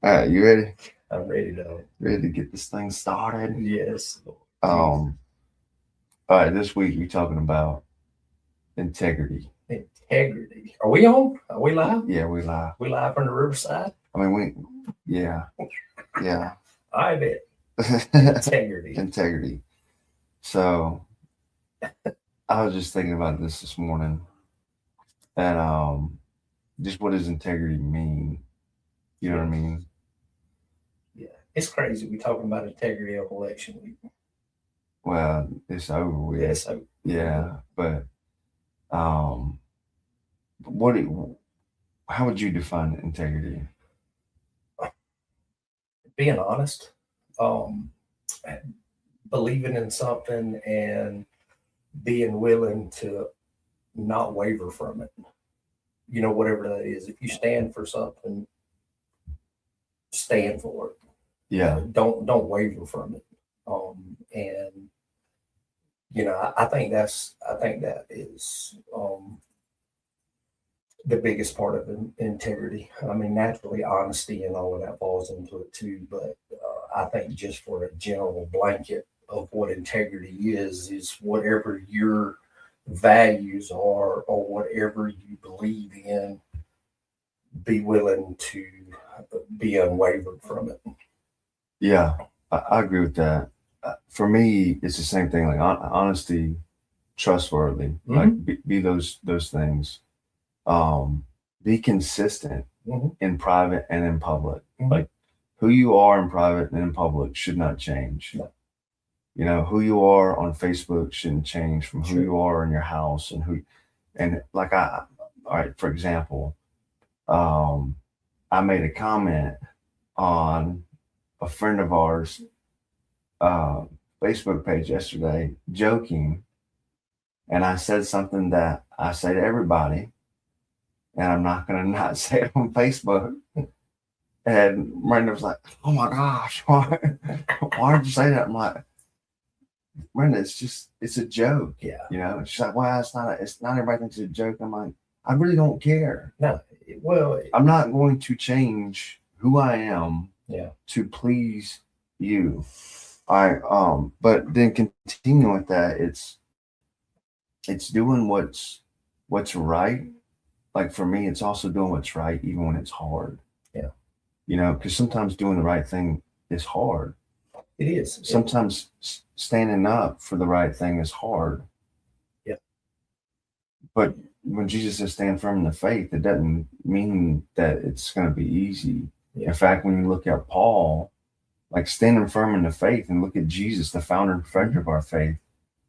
All right, you ready? I'm ready to. Ready to get this thing started? Yes. Lord Um. All right, this week we're talking about integrity. Integrity. Are we on? Are we live? Yeah, we lie. We live from the riverside? I mean, yeah, yeah. I bet. Integrity. Integrity. So I was just thinking about this morning, and just what does integrity mean? You know what I mean? Yeah. It's crazy. We're talking about integrity of election week. Well, it's over with. Yeah, so Yeah, but um, what? How would you define integrity? being honest, um, believing in something and being willing to not waver from it. You know, whatever that is. If you stand for something, stand for it. Yeah, Don't waver from it. And I think that is the biggest part of integrity. I mean, naturally, honesty and all of that falls into it too. But I think just for a general blanket of what integrity is whatever your values are or whatever you believe in, be willing to be unwavered from it. yeah, I agree with that. For me, it's the same thing. Like honesty, trustworthy, like be those things. Um, be consistent in private and in public. Like who you are in private and in public should not change. No. You know, who you are on Facebook shouldn't change from who you are in your house and like all right, for example, I made a comment on a friend of ours uh, Facebook page yesterday, joking, and I said something that I say to everybody, and I'm not gonna not say it on Facebook. And Brenda was like, "Oh my gosh, why did you say that?" I'm like, "Brenda, it's a joke." Yeah. You know, she's like, "Well, it's not everybody thinks it's a joke." I'm like, I really don't care. No, well, I'm not going to change who I am. Yeah. To please you. But then continuing with that, it's doing what's right. Like for me, it's also doing what's right even when it's hard. Yeah. You know, because sometimes doing the right thing is hard. It is. Sometimes standing up for the right thing is hard. Yeah. But when Jesus says stand firm in the faith, it doesn't mean that it's going to be easy. Yeah. In fact, when you look at Paul, like standing firm in the faith, and look at Jesus, the founder and perfecter of our faith.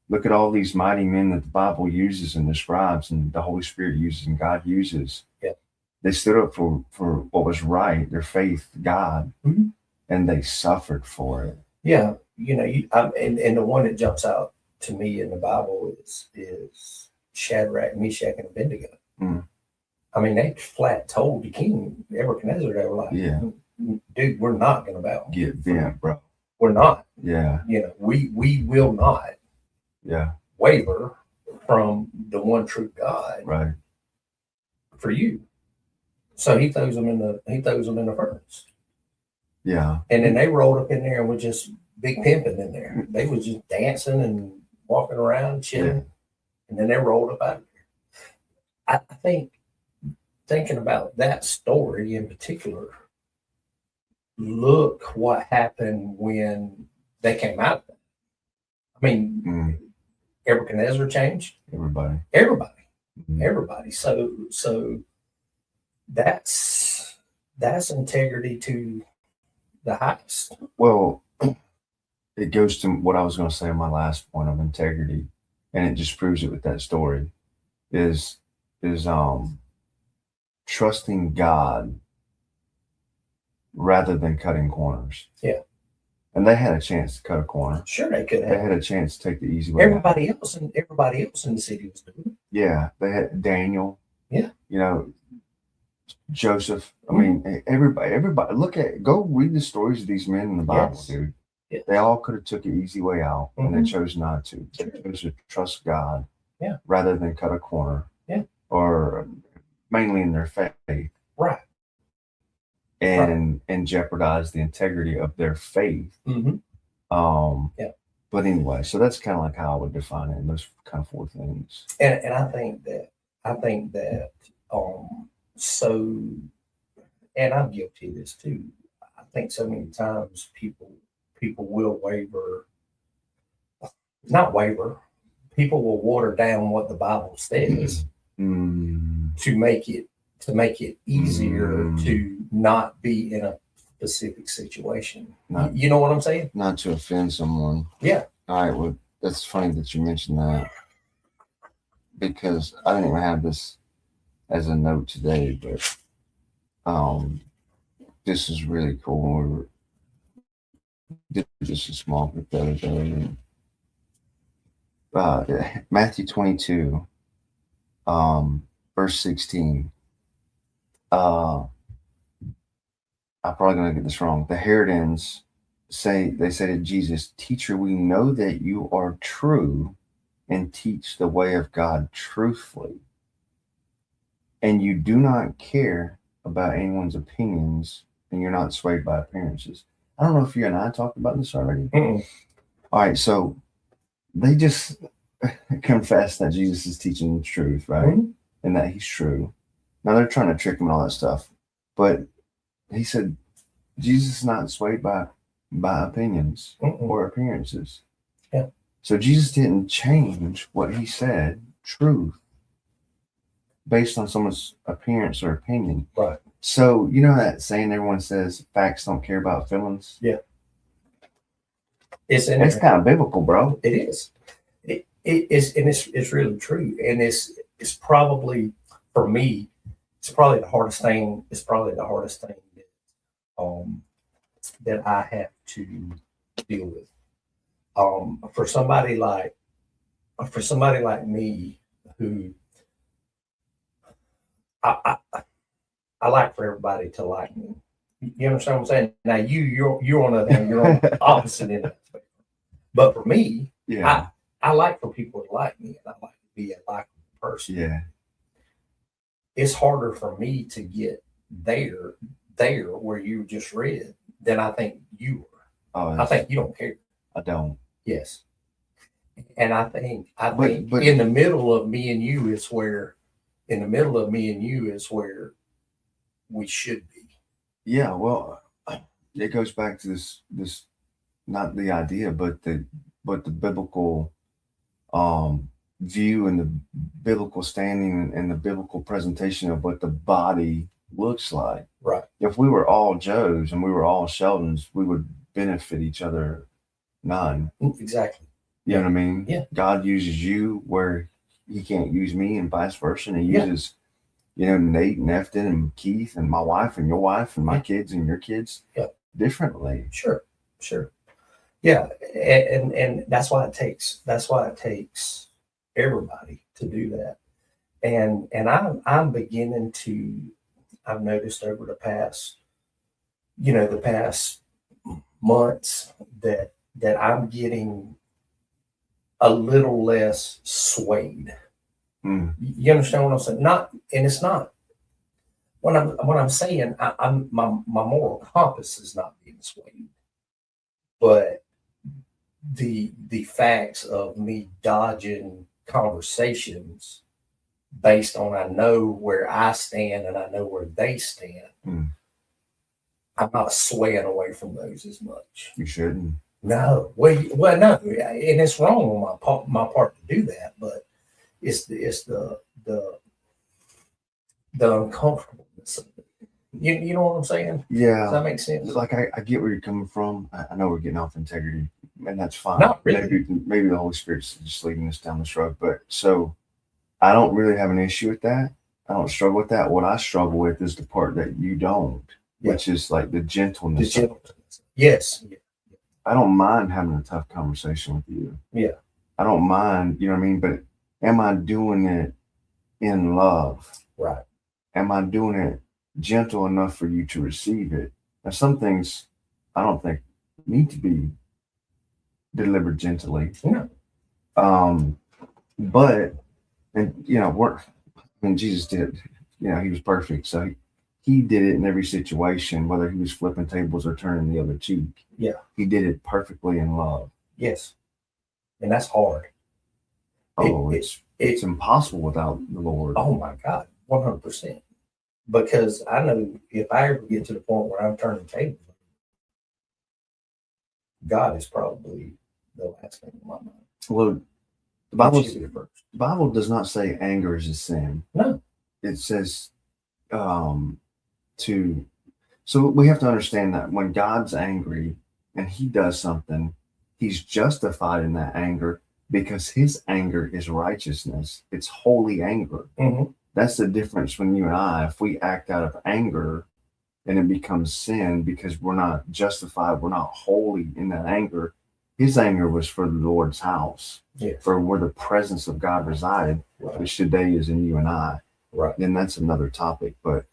Look at all these mighty men that the Bible uses and describes, and the Holy Spirit uses, and God uses. Yeah. They stood up for what was right, their faith, God, and they suffered for it. Yeah, and the one that jumps out to me in the Bible is Shadrach, Meshach, and Abednego. I mean, they flat told the king Nebuchadnezzar, they were like, "Yeah, dude, we're not going to bow. Get bent, bro. We're not. Yeah, we will not. Yeah, waver from the one true God. Right. For you. So he throws them in the furnace. Yeah. And then they rolled up in there and were just big pimping in there. They was just dancing and walking around, chilling. Yeah. And then they rolled up out of there. I think thinking about that story in particular, look what happened when they came out. I mean, Nebuchadnezzar changed. Everybody. So that's integrity to the highest. Well, it goes to what I was going to say on my last point of integrity, and it just proves it with that story. Is trusting God rather than cutting corners. Yeah. And they had a chance to cut a corner. Sure, they could have. They had a chance to take the easy way. Everybody else in the city was doing it. Yeah, they had Daniel. Yeah. You know, Joseph. I mean, everybody. Go read the stories of these men in the Bible, dude. Yes. They all could have took an easy way out, and they chose not to. They chose to trust God, rather than cut a corner, or mainly in their faith, right. and jeopardize the integrity of their faith. Yeah. But anyway, so that's kind of like how I would define it in those kind of four things. And I think that so, and I'm guilty of this too. I think so many times people will waver, not waver. People will water down what the Bible says to make it easier to not be in a specific situation. You know what I'm saying? Not to offend someone. Yeah. All right. Well, that's funny that you mentioned that, because I didn't even have this as a note today, but this is really cool. We did just a small group the other day. Matthew 22, verse 16. I'm probably going to get this wrong. The Herodes say to Jesus, "Teacher, we know that you are true and teach the way of God truthfully, and you do not care about anyone's opinions, and you're not swayed by appearances." I don't know if you and I talked about this already. All right, so they just confess that Jesus is teaching the truth, right? And that he's true. Now they're trying to trick him and all that stuff, but he said Jesus is not swayed by opinions or appearances. Yeah. So Jesus didn't change what he said, truth, based on someone's appearance or opinion. Right. So you know that saying everyone says facts don't care about feelings? Yeah. It's kind of biblical, bro. It is. It is, and it's really true. And it's probably, for me, it's probably the hardest thing. It's probably the hardest thing that I have to deal with. For somebody like me, who I like for everybody to like me. You understand what I'm saying? Now you're on the opposite end of the spectrum. But for me, yeah, I like for people to like me, and I like to be a likable person. Yeah. It's harder for me to get there where you just read than I think you were. Oh, I think you don't care. I don't. Yes. And I think But in the middle of me and you is where we should be. Yeah, well, it goes back to this not the idea, but the biblical view and the biblical standing and the biblical presentation of what the body looks like. Right. If we were all Joes and we were all Sheldons, we would benefit each other none. Exactly. You know what I mean? Yeah. God uses you where he can't use me, and vice versa. And he uses, Nate and Efton and Keith and my wife and your wife and my kids and your kids differently. Sure. Yeah. And that's why it takes everybody to do that. And I'm beginning to, I've noticed over the past months that I'm getting a little less swayed. You understand what I'm saying? It's not what I'm saying. I'm my moral compass is not being swayed, but the facts of me dodging conversations based on I know where I stand and I know where they stand. I'm not swaying away from those as much. You shouldn't. No, well, no, and it's wrong on my part to do that, but it's the uncomfortableness of it. You know what I'm saying? Yeah. Does that make sense? Like I get where you're coming from. I know we're getting off integrity, and that's fine. Not really. Maybe the Holy Spirit's just leading us down this road. But so I don't really have an issue with that. I don't struggle with that. What I struggle with is the part that you don't, which is like the gentleness. Yes. I don't mind having a tough conversation with you. Yeah. I don't mind, you know what I mean? But am I doing it in love? Right. Am I doing it gentle enough for you to receive it? Now, some things I don't think need to be delivered gently. No. But, and Jesus did, he was perfect. So he did it in every situation, whether he was flipping tables or turning the other cheek. Yeah. He did it perfectly in love. Yes. And that's hard. Oh, it's impossible without the Lord. Oh my God, 100%. Because I know if I ever get to the point where I'm turning tables, God is probably the last thing in my mind. Well, the Bible does not say anger is a sin. No. It says so we have to understand that when God's angry and he does something, he's justified in that anger because his anger is righteousness. It's holy anger. Mm-hmm. That's the difference when you and I, if we act out of anger and it becomes sin because we're not justified, we're not holy in that anger. His anger was for the Lord's house, for where the presence of God resided, which today is in you and I. Right. And that's another topic. But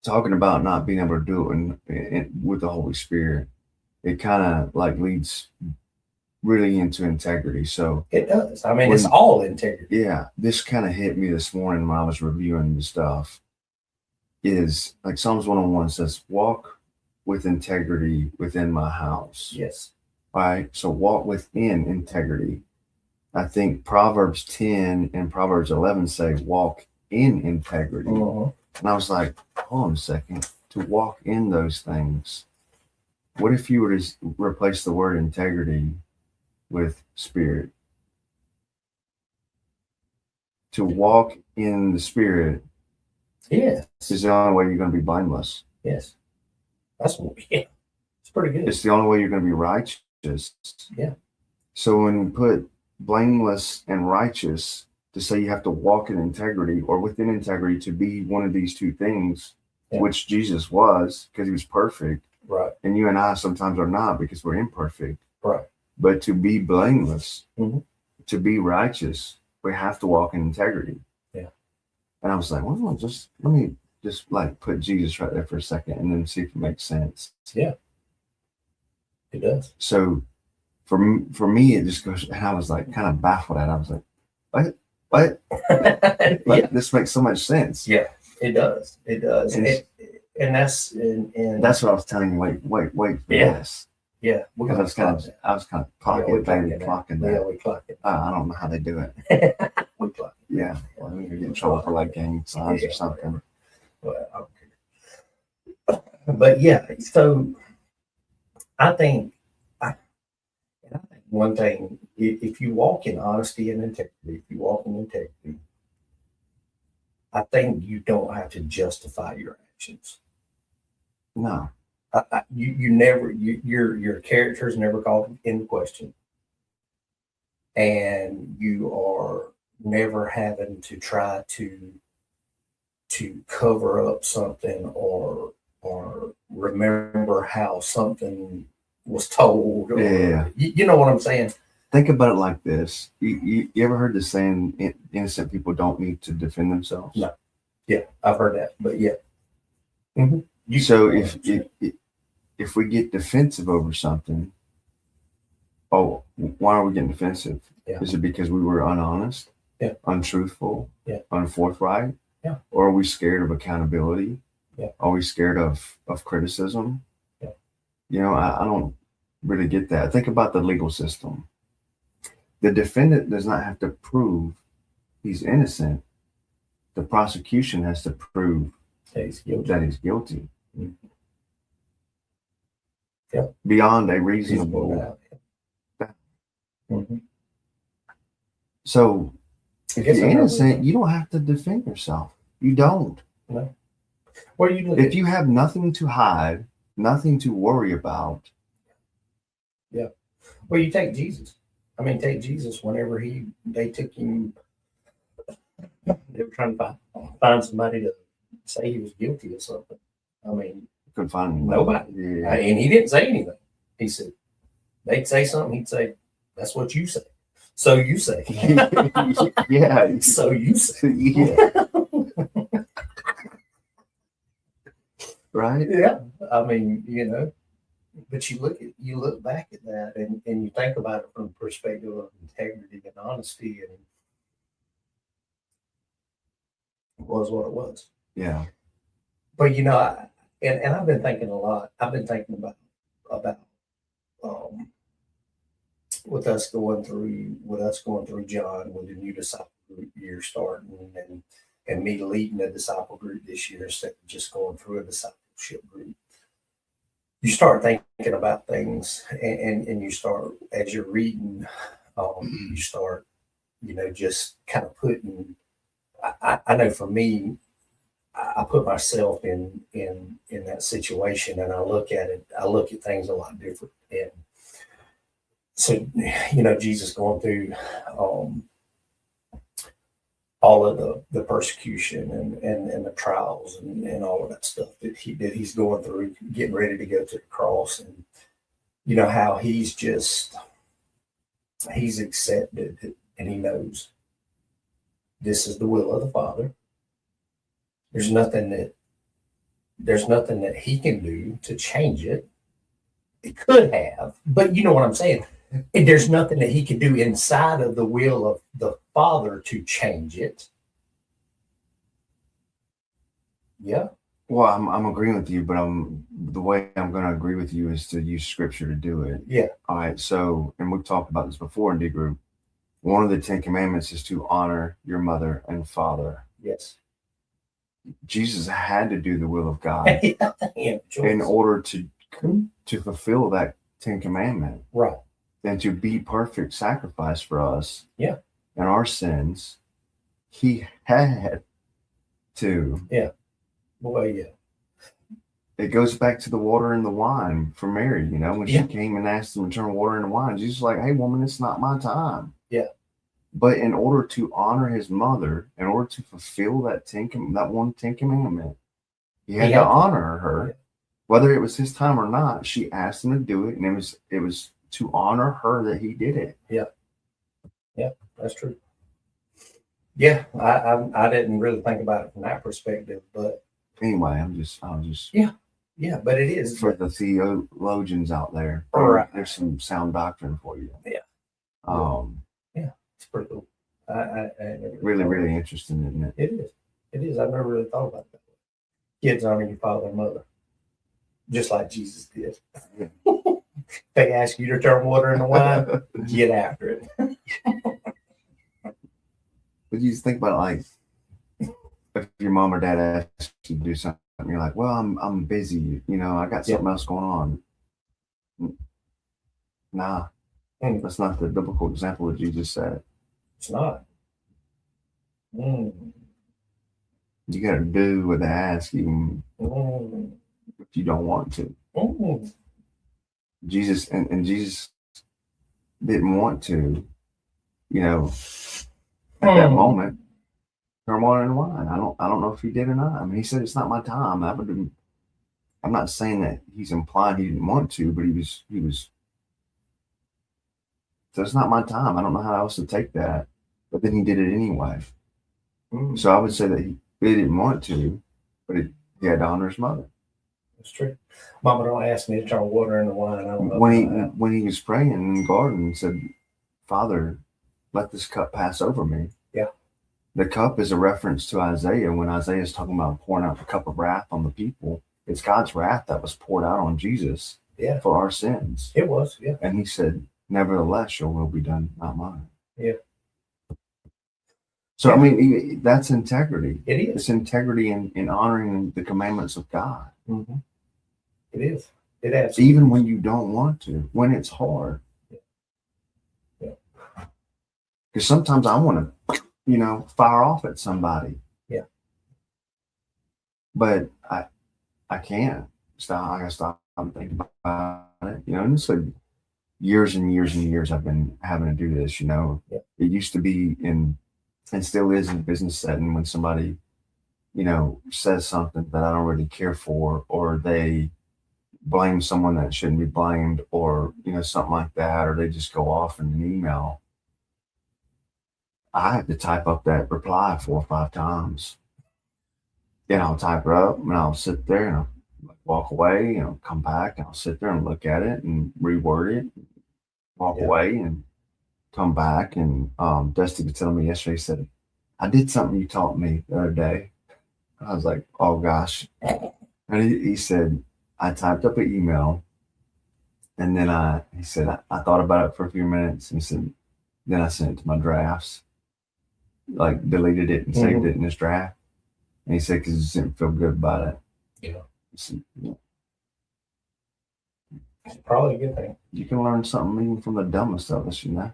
talking about not being able to do it with the Holy Spirit, it kind of like leads really into integrity. So it does. I mean, it's all integrity. Yeah. This kind of hit me this morning when I was reviewing the stuff. Is like Psalms 101 says, walk with integrity within my house. Yes. Right. So walk within integrity. I think Proverbs 10 and Proverbs 11 say walk in integrity. Uh-huh. And I was like, hold on a second, to walk in those things. What if you were to replace the word integrity with spirit? To walk in the spirit is the only way you're going to be blameless. Yes. It's pretty good. It's the only way you're going to be righteous. Yeah. So when you put blameless and righteous to say you have to walk in integrity or within integrity to be one of these two things, which Jesus was because he was perfect. Right. And you and I sometimes are not because we're imperfect. Right. But to be blameless, to be righteous, we have to walk in integrity. Yeah. And I was like, well, let me just like put Jesus right there for a second and then see if it makes sense. Yeah. It does. So for me, it just goes, and I was like kind of baffled at it. I was like, what? This makes so much sense. Yeah, it does. It does. And that's that's what I was telling you. Wait for this. Yeah, because I was kind of clocking that. Yeah, we clock it. I don't know how they do it. We clock it. Yeah, well, we get in trouble for like gang signs or something. Well, I don't care. But yeah, so I think one thing, if you walk in honesty and integrity, I think you don't have to justify your actions. No. You never, your character is never called into question, and you are never having to try to cover up something or remember how something was told. You know what I'm saying? Think about it like this. You ever heard the saying, innocent people don't need to defend themselves? No. Yeah, I've heard that, but yeah. Mm-hmm. So if we get defensive over something, why are we getting defensive? Yeah. Is it because we were unhonest? Yeah. Untruthful? Yeah. Unforthright? Yeah. Or are we scared of accountability? Yeah. Are we scared of criticism? Yeah. You know, I don't really get that. Think about the legal system. The defendant does not have to prove he's innocent. The prosecution has to prove that he's guilty. Mm-hmm. Yeah. Beyond a reasonable doubt. Mm-hmm. So if you're innocent, you don't have to defend yourself. You don't. No. What do you do? If you have nothing to hide, nothing to worry about. Yeah. Well, you take Jesus. I mean, take Jesus whenever they took him, they were trying to find somebody to say he was guilty of something. I mean, couldn't find nobody. Yeah. And he didn't say anything. He said, they'd say something, he'd say, that's what you say. So you say. Yeah. So you say. Yeah. Right? Yeah. I mean, but you look back at that and you think about it from the perspective of integrity and honesty, and it was what it was. Yeah. But and I've been thinking a lot. I've been thinking about um, with us going through John with the new disciple group year starting, and me leading a disciple group this year instead of just going through a discipleship group. You start thinking about things, and you start as you're reading, you start just kind of putting. I know for me, I put myself in that situation, and I look at it. I look at things a lot different, and so Jesus going through um, all of the persecution and the trials and all of that stuff that he's going through, getting ready to go to the cross, and how he's accepted it, and he knows this is the will of the Father. There's nothing that he can do to change it. It could have, but you know what I'm saying. There's nothing that he can do inside of the will of the Father to change it. Yeah. Well, I'm agreeing with you, but the way I'm going to agree with you is to use scripture to do it. Yeah. All right. So, and we've talked about this before in D group. One of the 10 Commandments is to honor your mother and father. Yes. Jesus had to do the will of God in order to fulfill that 10 Commandment. Right. And to be perfect sacrifice for us. Yeah. And our sins. He had to. Yeah. Well, yeah. It goes back to the water and the wine for Mary, when she came and asked him to turn water into wine. Jesus was like, hey, woman, it's not my time. Yeah. But in order to honor his mother, in order to fulfill that 10 Commandment, he had to honor her. Yeah. Whether it was his time or not, she asked him to do it, and it was to honor her that he did it. Yeah. Yeah, that's true. Yeah, I didn't really think about it from that perspective, but anyway, I'll just yeah, but it is for the theologians out there. Right. There's some sound doctrine for you. Yeah. Yeah, it's pretty cool. I really interesting, isn't it? It is. It is. I've never really thought about that. Kids honor your father and mother, just like Jesus did. Yeah. They ask you to turn water into wine, get after it. But you just think about like if your mom or dad asks you to do something, you're like, well, I'm busy, I got something else going on. Nah, that's not the biblical example that Jesus said. It's not. You got to do what they ask you if you don't want to. Jesus and Jesus didn't want to, at that moment, turn water into wine. I don't know if he did or not. I mean, he said it's not my time. I'm not saying that he's implying he didn't want to, but he was. So it's not my time. I don't know how else to take that. But then he did it anyway. So I would say that he didn't want to, but he had to honor his mother. That's true. Mama don't ask me to turn water into wine. I don't know when he was praying in the garden and said, Father, let this cup pass over me. Yeah. The cup is a reference to Isaiah. When Isaiah is talking about pouring out the cup of wrath on the people, it's God's wrath that was poured out on Jesus for our sins. It was, yeah. And he said, nevertheless, your will be done, not mine. Yeah. So, I mean, that's integrity. It is. It's integrity in honoring the commandments of God. Mm-hmm. It is. It is. Even when you don't want to, when it's hard. Yeah. Because sometimes I want to, fire off at somebody. Yeah. But I can't stop. I gotta stop and think about it. And so years and years and years I've been having to do this. Yeah. It used to be and still is in a business setting when somebody, says something that I don't really care for, or they blame someone that shouldn't be blamed, or, something like that, or they just go off in an email. I have to type up that reply 4 or 5 times. Then I'll type it up and I'll sit there and I'll walk away and I'll come back and I'll sit there and look at it and reword it, walk away and come back. And Dusty was telling me yesterday, he said, I did something you taught me the other day. I was like, oh gosh. And he said, I typed up an email, and then he said, I thought about it for a few minutes, and he said, then I sent it to my drafts, like deleted it and saved it in his draft. And he said, because he just didn't feel good about it. Yeah. Said, yeah. It's probably a good thing. You can learn something even from the dumbest of us, you know?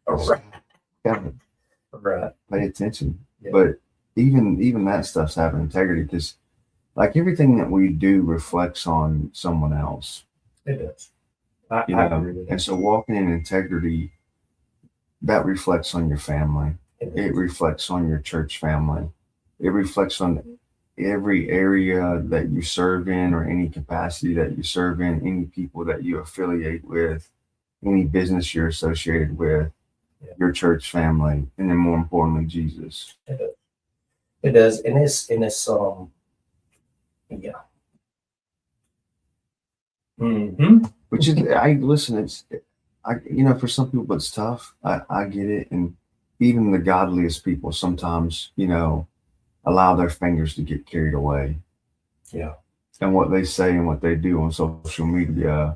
Right. Gotta Right. pay attention. Yeah. But even that stuff's having integrity, because like everything that we do reflects on someone else. It does. I agree with that. And so walking in integrity, that reflects on your family. It reflects on your church family. It reflects on every area that you serve in, or any capacity that you serve in, any people that you affiliate with, any business you're associated with, your church family, and then more importantly, Jesus. It does. And it's yeah. Which is, listen, for some people it's tough. I get it. And even the godliest people sometimes, allow their fingers to get carried away. Yeah. And what they say and what they do on social media,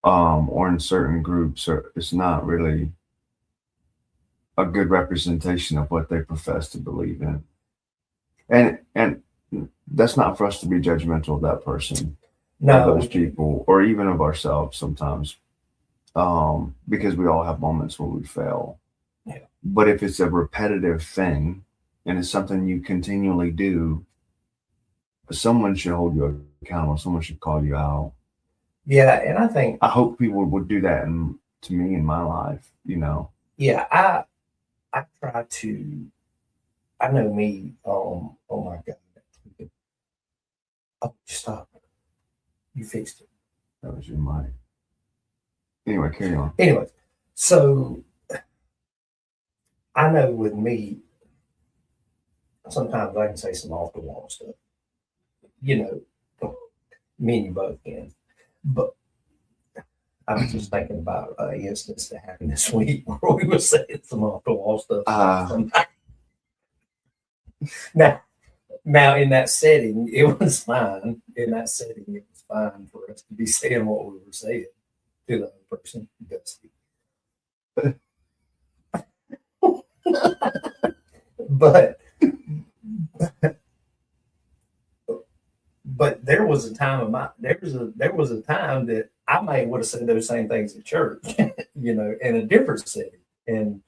or in certain groups, it's not really a good representation of what they profess to believe in. And that's not for us to be judgmental of that person, of those people, or even of ourselves sometimes, because we all have moments where we fail. Yeah. But if it's a repetitive thing, and it's something you continually do, someone should hold you accountable. Someone should call you out. Yeah, and I hope people would do that to me in my life. Yeah, I try to. I know me. Oh my God! Oh, stop! You fixed it. That was your mic. Anyway, carry on. Anyway, so I know with me, sometimes I can say some off the wall stuff. Me and you both can. But I was just thinking about an instance that happened this week where we were saying some off the wall stuff. Now in that setting, it was fine. In that setting, it was fine for us to be saying what we were saying to the other person, Dusty. But there was a time there was a time that I may would have said those same things at church, in a different setting. And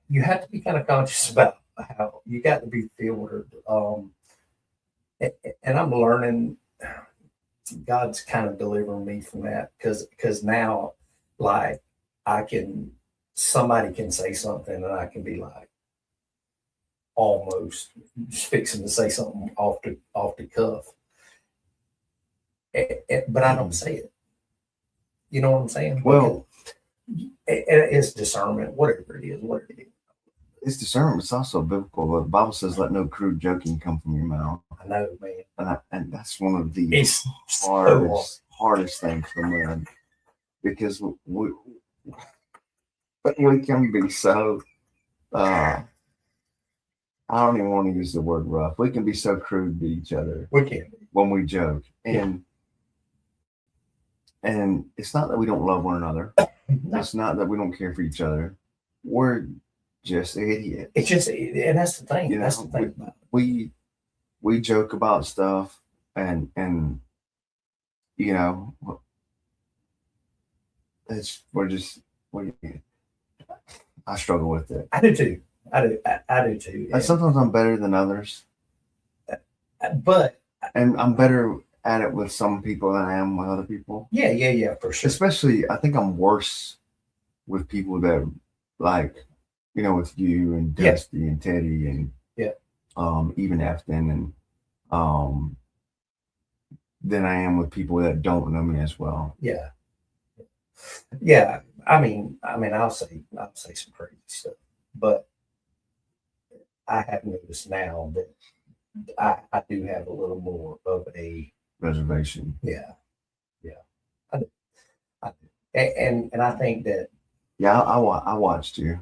you have to be kind of conscious about how you got to be filtered. And I'm learning. God's kind of delivering me from that because now, like, somebody can say something and I can be like, almost just fixing to say something off the cuff, but I don't say it. You know what I'm saying? Well, it's discernment, whatever it is. It's discernment. It's also biblical. The Bible says, "Let no crude joking come from your mouth." I know, man, and that's one of the hardest things to learn, because we can be so. I don't even want to use the word rough. We can be so crude to each other. We can when we joke, and it's not that we don't love one another. No. It's not that we don't care for each other. We're just idiots. It's just, and that's the thing. That's the thing. We joke about stuff, and I struggle with it. I do too. I do too. And sometimes I'm better than others, and I'm better at it with some people than I am with other people. Yeah, for sure. Especially, I think I'm worse with people that, like, with you and Dusty and Teddy and even Afton and than I am with people that don't know me as well. Yeah. I mean, I'll say some crazy stuff, but I have noticed now that I do have a little more of a reservation. Yeah. I do. And I think that. Yeah, I watched you.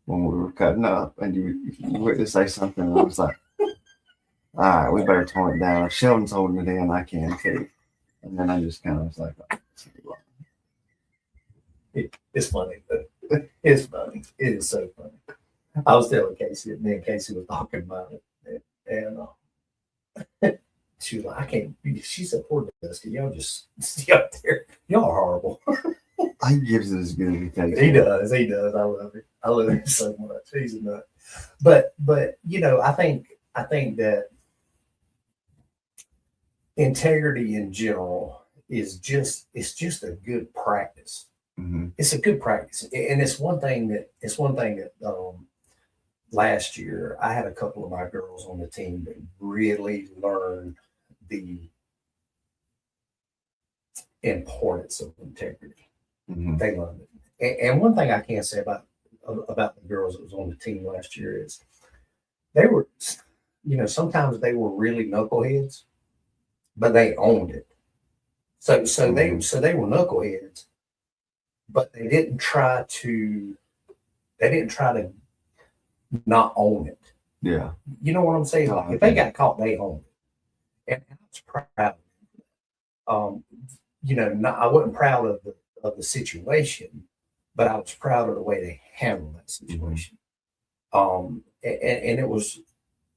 when we were cutting up, and you went to say something, and I was like, all right, we better tone it down. If Sheldon's holding it in, I can too. And then I just kind of was like, It's funny, but it's funny. It is so funny. I was telling Casey, me and Casey was talking about it, and she was like, I can't. She said, "Poor Dusty, y'all just stay up there. Y'all are horrible." he gives it as good as he takes. He does. He does. I love it. I love him so much. He's a nut. But I think that integrity in general is just a good practice. Mm-hmm. It's a good practice, and it's one thing that last year I had a couple of my girls on the team that really learned the importance of integrity. Mm-hmm. They learned it, and one thing I can say about the girls that was on the team last year is they were, sometimes they were really knuckleheads, but they owned it. So they were knuckleheads, but they didn't try to not own it. Yeah. You know what I'm saying? Like if they got caught, they owned it. And I was proud. I wasn't proud of the situation, but I was proud of the way they handled that situation. And it was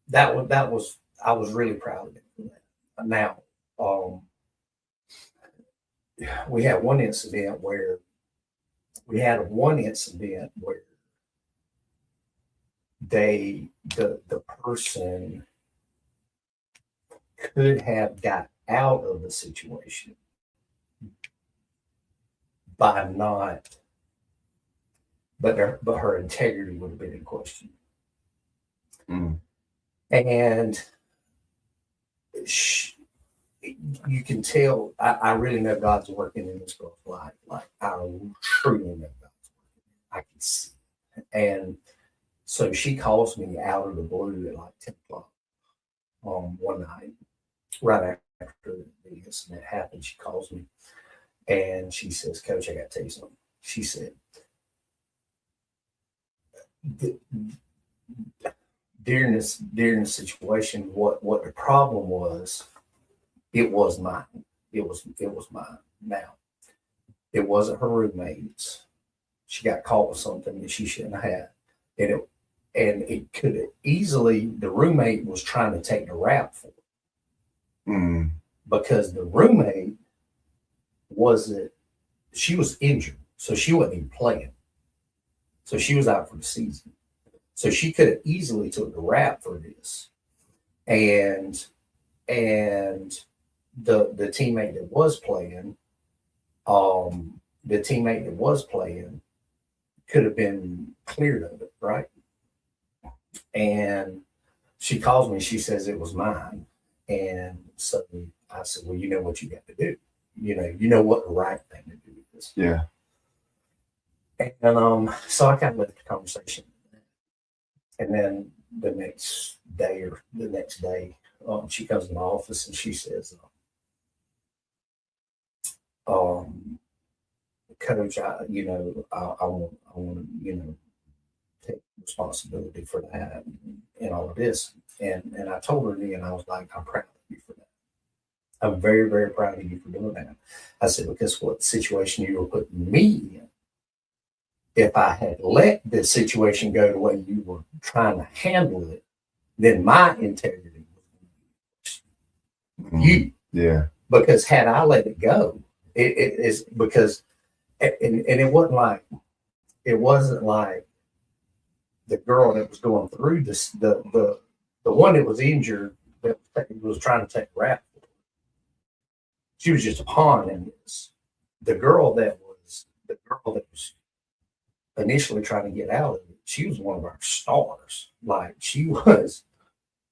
that was I was really proud of it for that. Now, we had one incident where the person could have got out of the situation by not, but her integrity would have been in question. Mm. And you can tell, I really know God's working in this girl's life. Like I truly know God's working. I can see it. And so she calls me out of the blue at like 10 o'clock one night, right after the incident happened. She calls me and she says, "Coach, I got to tell you something." She said, during this situation, what the problem was, it was mine. It was mine. Now, it wasn't her roommate's. She got caught with something that she shouldn't have had, and it could have easily, the roommate was trying to take the rap for it. Because the roommate she was injured, so she wasn't even playing. So she was out for the season. So she could have easily took the rap for this. And the teammate that was playing, could have been cleared of it, right? And she calls me, she says it was mine. And so I said, well, you know what you got to do. You know what the right thing to do is. Yeah. And so I kind of left the conversation. And then the next day, she comes to my office and she says, "Coach, I want to, take responsibility for that and all of this." And I told her then, I was like, "I'm proud of you for that. I'm very, very proud of you for doing that." I said, because what situation you were putting me in, if I had let this situation go the way you were trying to handle it, then my integrity was you. Yeah. Because had I let it go, it is because, and it wasn't like the girl that was going through this, the one that was injured that was trying to take rap. She was just a pawn in this. The girl that was initially trying to get out of it, she was one of our stars. She was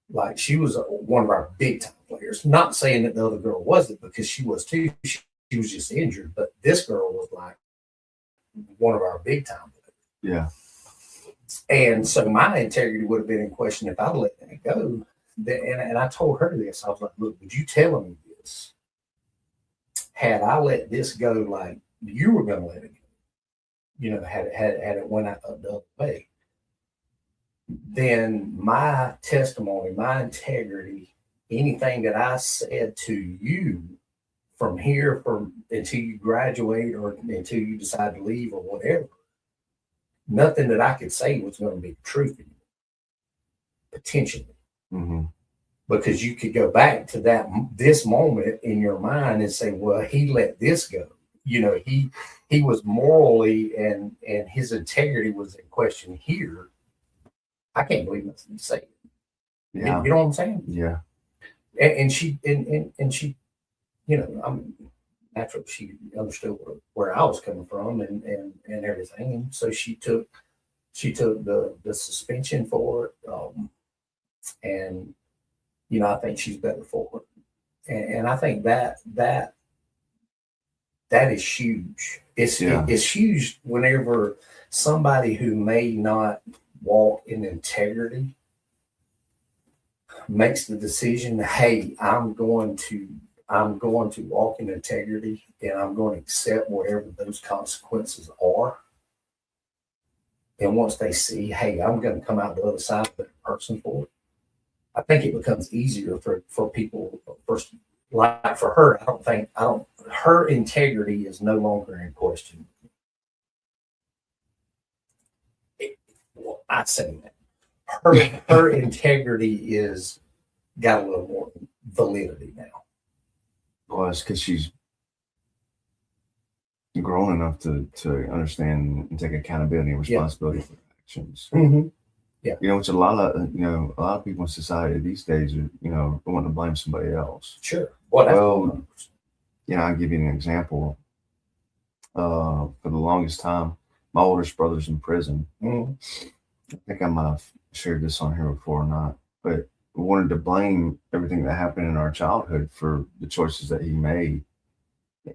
one of our big time players. Not saying that the other girl wasn't, because she was too. She was just injured, but this girl was like one of our big time players. Yeah. And so my integrity would have been in question if I let that go. And I told her this. I was like, "Look, would you tell me this? Had I let this go like you were going to let it go, had it went out the other way, then my testimony, my integrity, anything that I said to you from here from until you graduate or until you decide to leave or whatever, nothing that I could say was going to be true for you, potentially. Mm-hmm. Because you could go back to this moment in your mind and say, well, he let this go. He was morally and his integrity was in question here. I can't believe nothing you say. Yeah. You know what I'm saying? Yeah. And she and she, I'm naturally she understood where I was coming from and everything. And so she took the suspension for it. And I think she's better for it. And I think that is huge. It's huge whenever somebody who may not walk in integrity makes the decision, hey, I'm going to walk in integrity and I'm going to accept whatever those consequences are. And once they see, hey, I'm going to come out the other side of that person for it, I think it becomes easier for people. Like for her, her integrity is no longer in question. Well, I say that her integrity is got a little more validity now. Well, it's because she's grown enough to understand and take accountability and responsibility for actions. Mm-hmm. Yeah. Which a lot of people in society these days are, want to blame somebody else. Sure. Well, I'll give you an example. For the longest time, my oldest brother's in prison. Mm-hmm. I think I might have shared this on here before or not, but we wanted to blame everything that happened in our childhood for the choices that he made.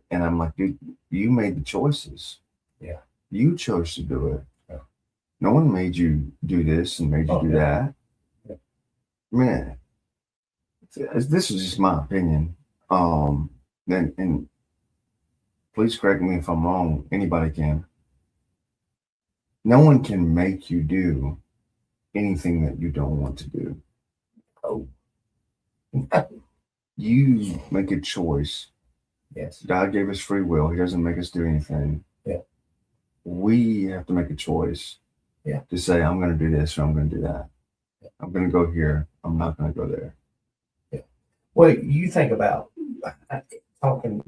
And I'm like, dude, you made the choices. Yeah. You chose to do it. Yeah. No one made you do this and made you do that. Yeah. Man, this is just my opinion. And please correct me if I'm wrong. Anybody can. No one can make you do anything that you don't want to do. Oh. You make a choice. Yes. God gave us free will. He doesn't make us do anything. Yeah. We have to make a choice. Yeah. To say, I'm going to do this or I'm going to do that. Yeah. I'm going to go here. I'm not going to go there. Yeah. Well, you think about talking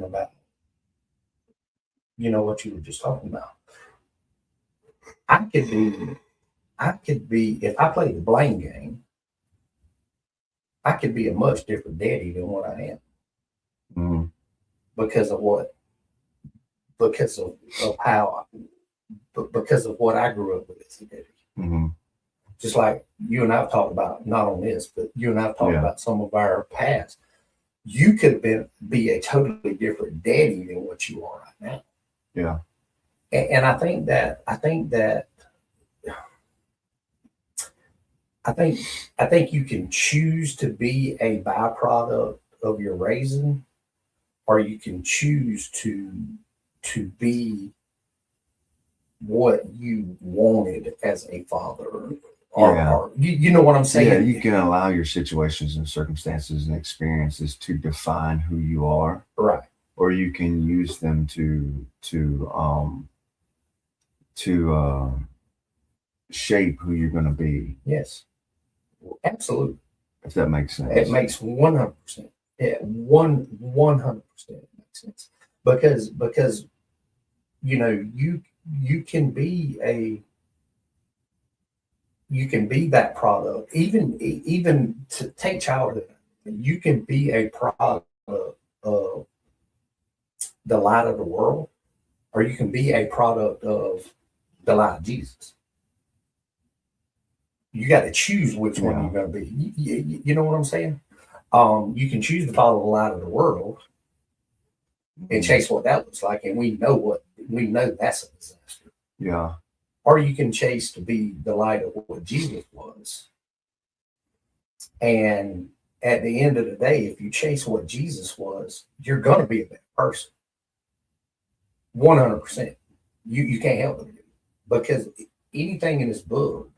about, what you were just talking about. I could be, if I played the blame game, I could be a much different daddy than what I am. Mm-hmm. Because of what? Because of how, because of what I grew up with as a daddy. Mm-hmm. Just like you and I've talked about, not on this, but you and I've talked about some of our past. You could be a totally different daddy than what you are right now. Yeah. And I think you can choose to be a byproduct of your raising, or you can choose to be what you wanted as a father. Or you know what I'm saying? Yeah, you can allow your situations and circumstances and experiences to define who you are. Right. Or you can use them to shape who you're going to be. Yes. Absolutely. If that makes sense. It makes 100%. Yeah, 100% makes sense. Because you can be that product. Even to take childhood, you can be a product of the light of the world, or you can be a product of the light of Jesus. You got to choose which one you're going to be. You know what I'm saying? You can choose to follow the light of the world and chase what that looks like, and we know that's a disaster. Yeah. Or you can chase to be the light of what Jesus was. And at the end of the day, if you chase what Jesus was, you're going to be a better person. 100%. You can't help it, because anything in this book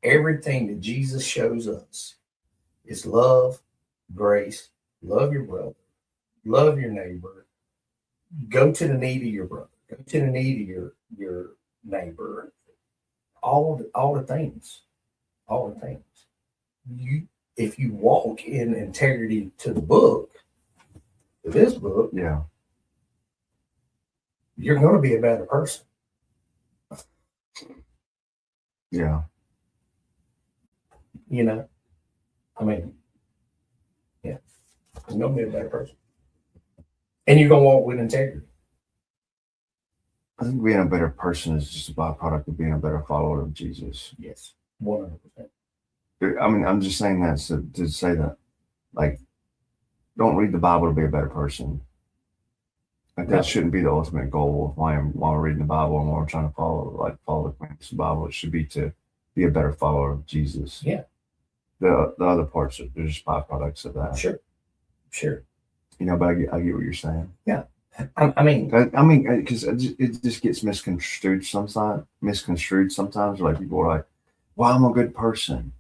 everything that Jesus shows us is love, grace, love your brother, love your neighbor, go to the need of your brother, go to the need of your neighbor, all the things, all the things. You if you walk in integrity to the book, to this book, Yeah. you're going to be a better person. Yeah. You know, I mean, yeah, you're going to be a better person, and you're going to walk with integrity. I think being a better person is just a byproduct of being a better follower of Jesus. Yes, 100%. I mean, I'm just saying that to say that, like, don't read the Bible to be a better person. Like, that No. shouldn't be the ultimate goal of why we're reading the Bible and why we're trying to follow the commandments of the Bible. It should be to be a better follower of Jesus. Yeah. The other parts they're just byproducts of that. Sure. You know, but I get what you're saying. Yeah. I mean, because it just gets misconstrued sometimes. Like, people are like, "Well, I'm a good person."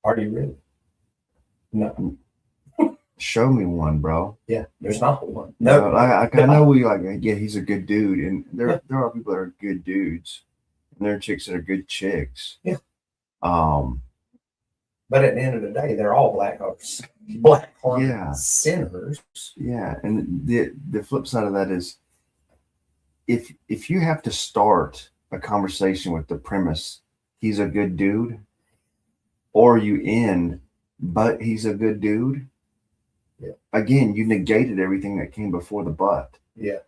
are you really? No. Show me one, bro. Yeah, there's not one. No, No, I know we like, yeah, he's a good dude, and there are people that are good dudes, and there are chicks that are good chicks. Yeah. But at the end of the day, they're all black hearts sinners. Yeah, and the flip side of that is, if you have to start a conversation with the premise he's a good dude, or you end but he's a good dude. Yeah. Again, you negated everything that came before the but. Yeah.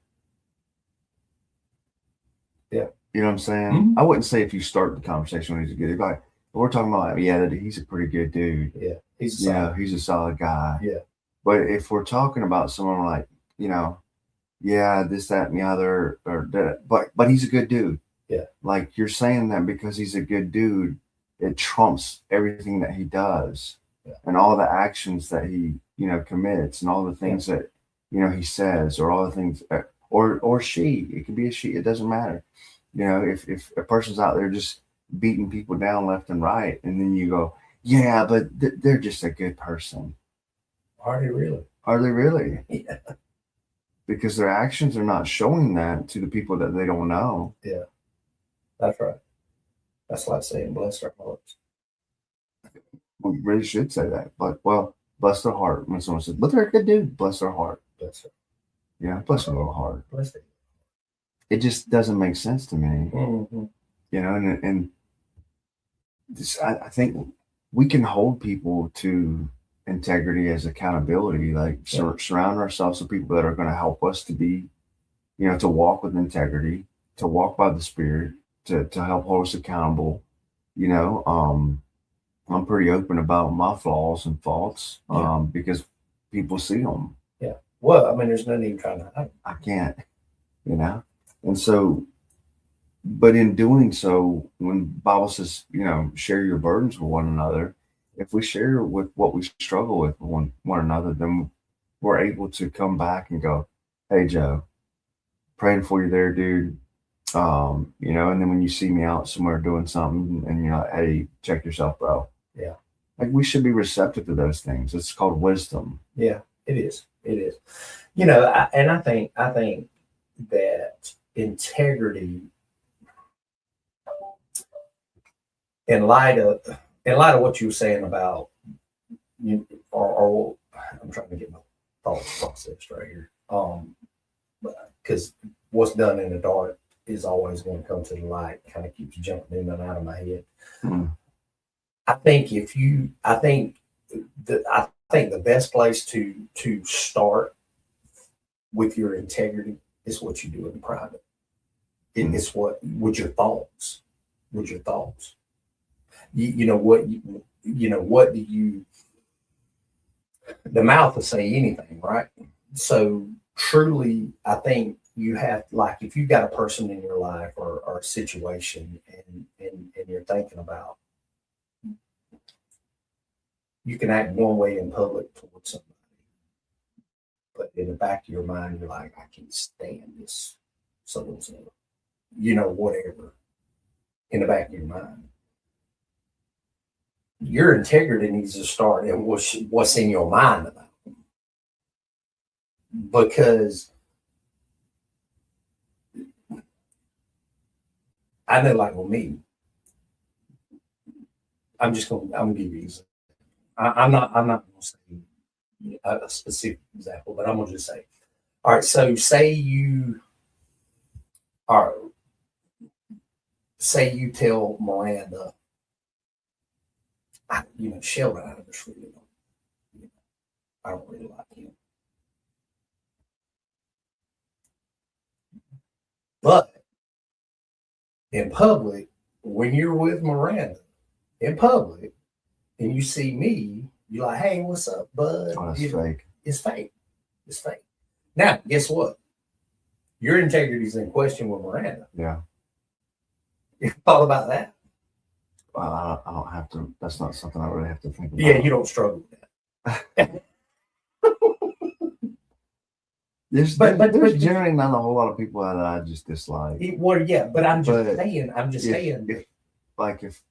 You know what I'm saying? Mm-hmm. I wouldn't say if you start the conversation when he's a good dude, like, we're talking about, that he's a pretty good dude. Yeah. He's a solid guy. Yeah. But if we're talking about someone like, this, that, and the other, or that, but he's a good dude. Yeah. Like, you're saying that because he's a good dude, it trumps everything that he does. Yeah. And all the actions that he, commits, and all the things that, he says, or all the things, or she, it could be a she, it doesn't matter. If a person's out there just beating people down left and right, and then you go, yeah, but they're just a good person. Are they really? Are they really? Yeah. Because their actions are not showing that to the people that they don't know. Yeah, that's right. That's like saying bless their hearts. We really should say that. But, bless their heart. When someone says, but they're a good dude, bless their heart. Bless it. Yeah, bless their little heart. Bless it. It just doesn't make sense to me. Mm-hmm. And this, I think we can hold people to integrity as accountability, like surround ourselves with people that are going to help us to be, to walk with integrity, to walk by the Spirit, to help hold us accountable. I'm pretty open about my flaws and faults, because people see them. Yeah. Well, I mean, there's no need trying to hide. I can't, and so, but in doing so, when Bible says, share your burdens with one another, if we share with what we struggle with one another, then we're able to come back and go, hey, Joe, praying for you there, dude. And then when you see me out somewhere doing something and you're like, hey, check yourself, bro. Yeah. Like, we should be receptive to those things. It's called wisdom. Yeah, it is. It is. I think that integrity, in light of what you were saying about or I'm trying to get my thoughts processed right here. Because what's done in the dark is always going to come to the light. Kind of keeps jumping in and out of my head. Mm. I think the best place to start with your integrity is what you do in private. It's with your thoughts. With your thoughts. What do you? The mouth will say anything, right? So truly, I think you have, like, if you've got a person in your life or a situation, and you're thinking about, you can act one way in public towards somebody, but in the back of your mind, you're like, I can't stand this so and so, whatever. In the back of your mind, your integrity needs to start in what's in your mind about it. Because I know, like with me, I'm gonna give you an example. I'm not gonna say a specific example, but I'm gonna just say, all right, so are say you tell Miranda, Sheldon, I don't really like him. But in public, when you're with Miranda in public and you see me, you're like, hey, what's up, bud? Oh, that's fake. It's fake. It's fake. Now, guess what? Your integrity is in question with Miranda. Yeah. You thought about that? Well, I don't have to. That's not something I really have to think about. Yeah, you don't struggle with that. There's generally not a whole lot of people that I just dislike. Yeah, but I'm just saying. If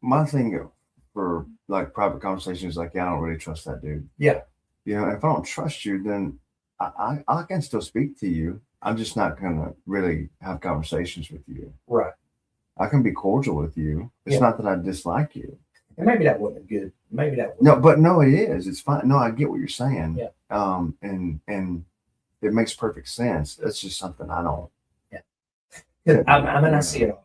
my thing for like private conversations is like, yeah, I don't really trust that dude. Yeah. If I don't trust you, then I can still speak to you. I'm just not gonna really have conversations with you. Right. I can be cordial with you. It's not that I dislike you. And maybe that wasn't good. Maybe that wasn't. No, it is. It's fine. No, I get what you're saying. Yeah. And it makes perfect sense. That's just something I don't. Yeah. I see it.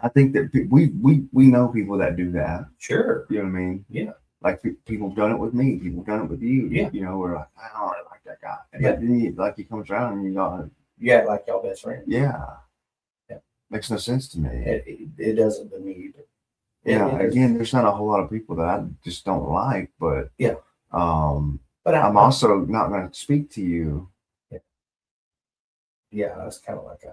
I think that we know people that do that. Sure. You know what I mean? Yeah. Like people have done it with me. People have done it with you. Yeah. We're like, I don't really like that guy. And then he comes around and you go, you act like y'all best friends. Yeah. Yeah. Makes no sense to me. It doesn't to me either. Again, there's not a whole lot of people that I just don't like, but yeah. But I'm also not going to speak to you. Yeah. Yeah, that's kind of like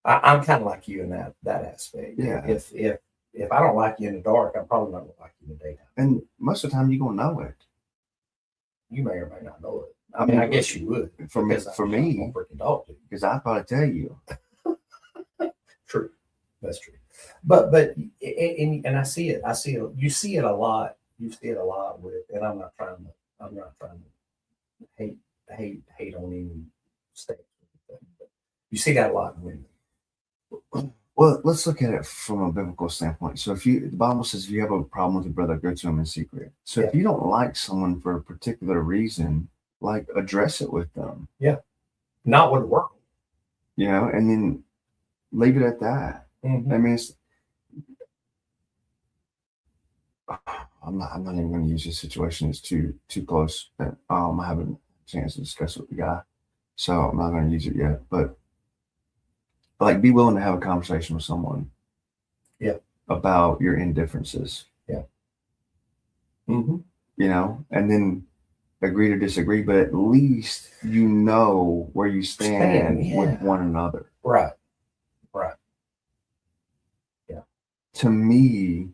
I'm kind of like you in that aspect. Yeah. If I don't like you in the dark, I'm probably not going to like you in the daytime. And most of the time, you're going to know it. You may or may not know it. I mean, I guess you would. For me, because I'd probably tell you. True, that's true. But and I see it. You see it a lot. You see it a lot with. And I'm not trying to hate on any state. But you see that a lot in women. Well, let's look at it from a biblical standpoint. So the Bible says if you have a problem with a brother, go to him in secret. So if you don't like someone for a particular reason, like address it with them. Yeah. Not with work. And then leave it at that. Mm-hmm. I mean, I'm not even going to use this situation. It's too close. I haven't a chance to discuss it with the guy, so I'm not going to use it yet. But like, be willing to have a conversation with someone. Yeah. About your indifferences. Yeah. Mm-hmm. And then agree to disagree, but at least where you stand with one another. Right. Right. Yeah. To me,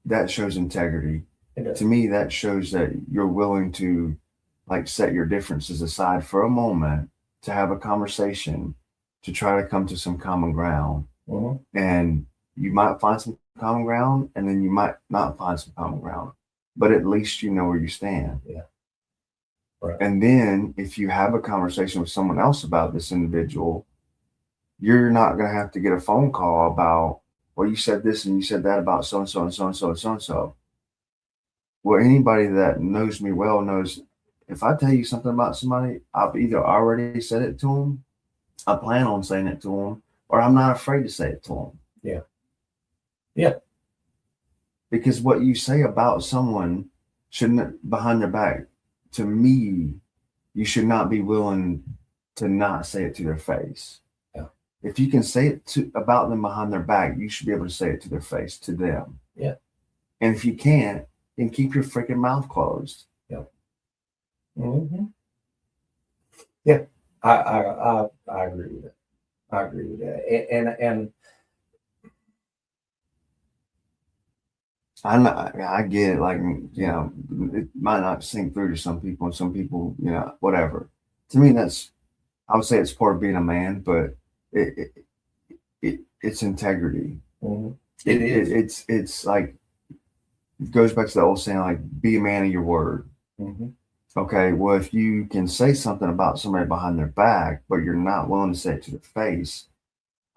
that shows integrity. To me, that shows that you're willing to like set your differences aside for a moment to have a conversation, to try to come to some common ground. Mm-hmm. And you might find some common ground, and then you might not find some common ground, but at least you know where you stand. Yeah. Right. And then if you have a conversation with someone else about this individual, you're not going to have to get a phone call about, well, you said this and you said that about so-and-so and so-and-so and so-and-so. Well, anybody that knows me well knows if I tell you something about somebody, I've either already said it to them, I plan on saying it to them, or I'm not afraid to say it to them. Yeah. Yeah. Because what you say about someone shouldn't, behind their back, to me, you should not be willing to not say it to their face. Yeah. If you can say it about them behind their back, you should be able to say it to their face, to them. Yeah. And if you can't, then keep your freaking mouth closed. Yeah. Mm-hmm. Yeah. I agree with that. I agree with that. And I get it. Like, it might not sink through to some people, and some people, whatever. To me, I would say it's part of being a man, but it's integrity. Mm-hmm. It is. It's like, it goes back to the old saying, like, be a man of your word. Mm-hmm. Okay, well, if you can say something about somebody behind their back, but you're not willing to say it to their face,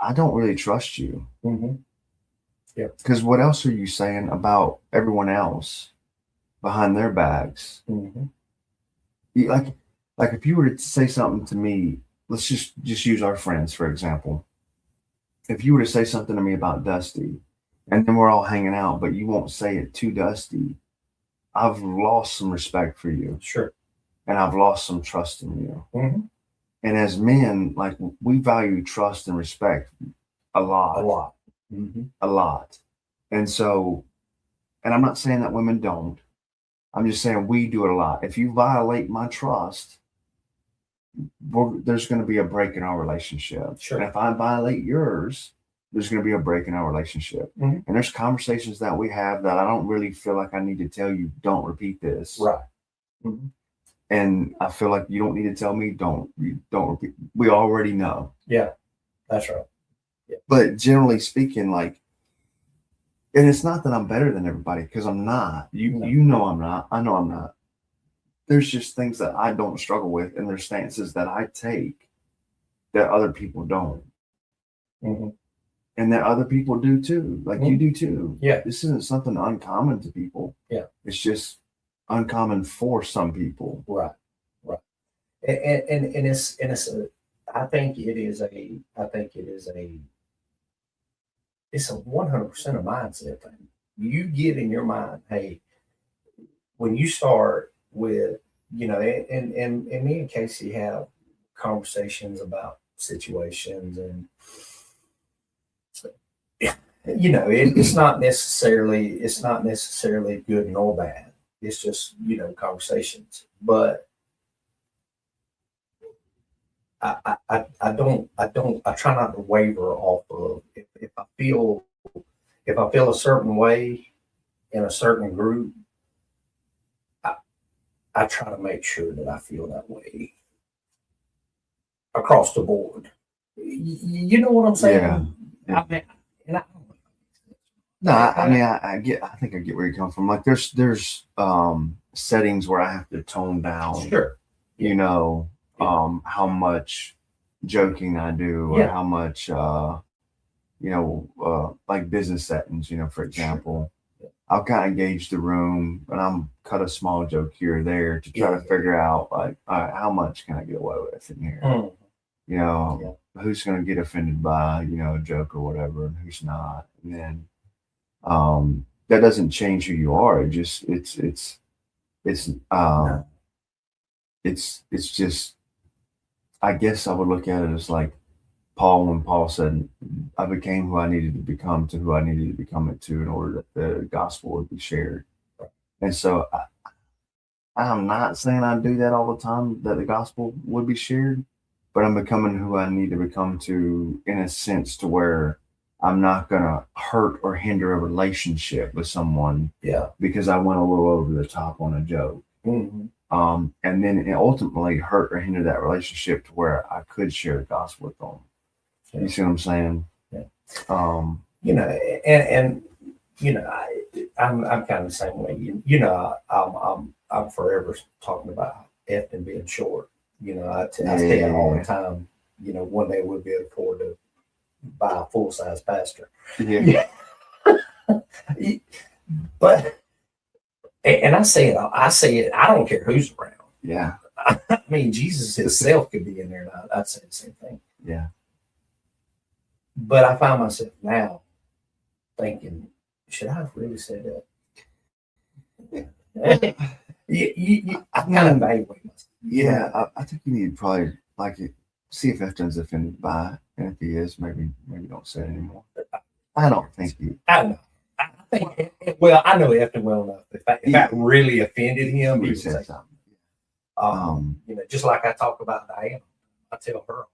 I don't really trust you. Mm-hmm. Yep. Because what else are you saying about everyone else behind their backs? Mm-hmm. Like if you were to say something to me, let's just use our friends for example. If you were to say something to me about Dusty, and then we're all hanging out, but you won't say it to Dusty, I've lost some respect for you. Sure. And I've lost some trust in you. Mm-hmm. And as men, like, we value trust and respect a lot. A lot. Mm-hmm. A lot. And so, and I'm not saying that women don't. I'm just saying we do it a lot. If you violate my trust, there's going to be a break in our relationship. Sure. And if I violate yours, there's going to be a break in our relationship. Mm-hmm. And there's conversations that we have that I don't really feel like I need to tell you, don't repeat this. Right. Mm-hmm. And I feel like you don't need to tell me, don't repeat. We already know. Yeah, that's right. Yeah. But generally speaking, like, and it's not that I'm better than everybody, because I'm not. You know I'm not. I know I'm not. There's just things that I don't struggle with, and there's stances that I take that other people don't. Mm-hmm. And that other people do too. Like you do too. Yeah. This isn't something uncommon to people. Yeah. It's just uncommon for some people. Right. Right. And it's I think it is a 100% a mindset thing. You get in your mind, hey, when you start with, and me and Casey have conversations about situations, and it's not necessarily good nor bad. It's just conversations. But I try not to waver off of if I feel a certain way in a certain group. I try to make sure that I feel that way across the board. You know what I'm saying? Yeah. I mean, I get. I think I get where you come from. Like, there's settings where I have to tone down. Sure. How much joking I do, or how much like business settings. For example, I'll kind of gauge the room, and I'm cut a small joke here or there to try to figure out, like, all right, how much can I get away with in here? Who's going to get offended by a joke or whatever, and who's not, and then that doesn't change who you are. It just it's just, I guess I would look at it as like Paul, when Paul said, I became who I needed to become to who I needed to become it to in order that the gospel would be shared. And so I'm not saying I do that all the time, that the gospel would be shared, but I'm becoming who I need to become to, in a sense, to where I'm not going to hurt or hinder a relationship with someone because I went a little over the top on a joke. Mm-hmm. And then it ultimately hurt or hinder that relationship to where I could share the gospel with them. Yeah. You see what I'm saying? Yeah. I'm kind of the same way. I'm forever talking about effing being short. I say it all the time. One day we'll be able to afford to buy a full size pastor. Yeah. But and I say it. I don't care who's around. Yeah. I mean, Jesus himself could be in there, and I'd say the same thing. Yeah. But I find myself now thinking, should I have really said that? I kind of evaluate myself. Yeah, I think you need to probably see if Efton's offended by it, and if he is, maybe don't say it anymore. I don't think you. I don't know. I think. Well, I know Efton well enough. If I really offended him, he would say something. Just like I talk about Diana, I tell her,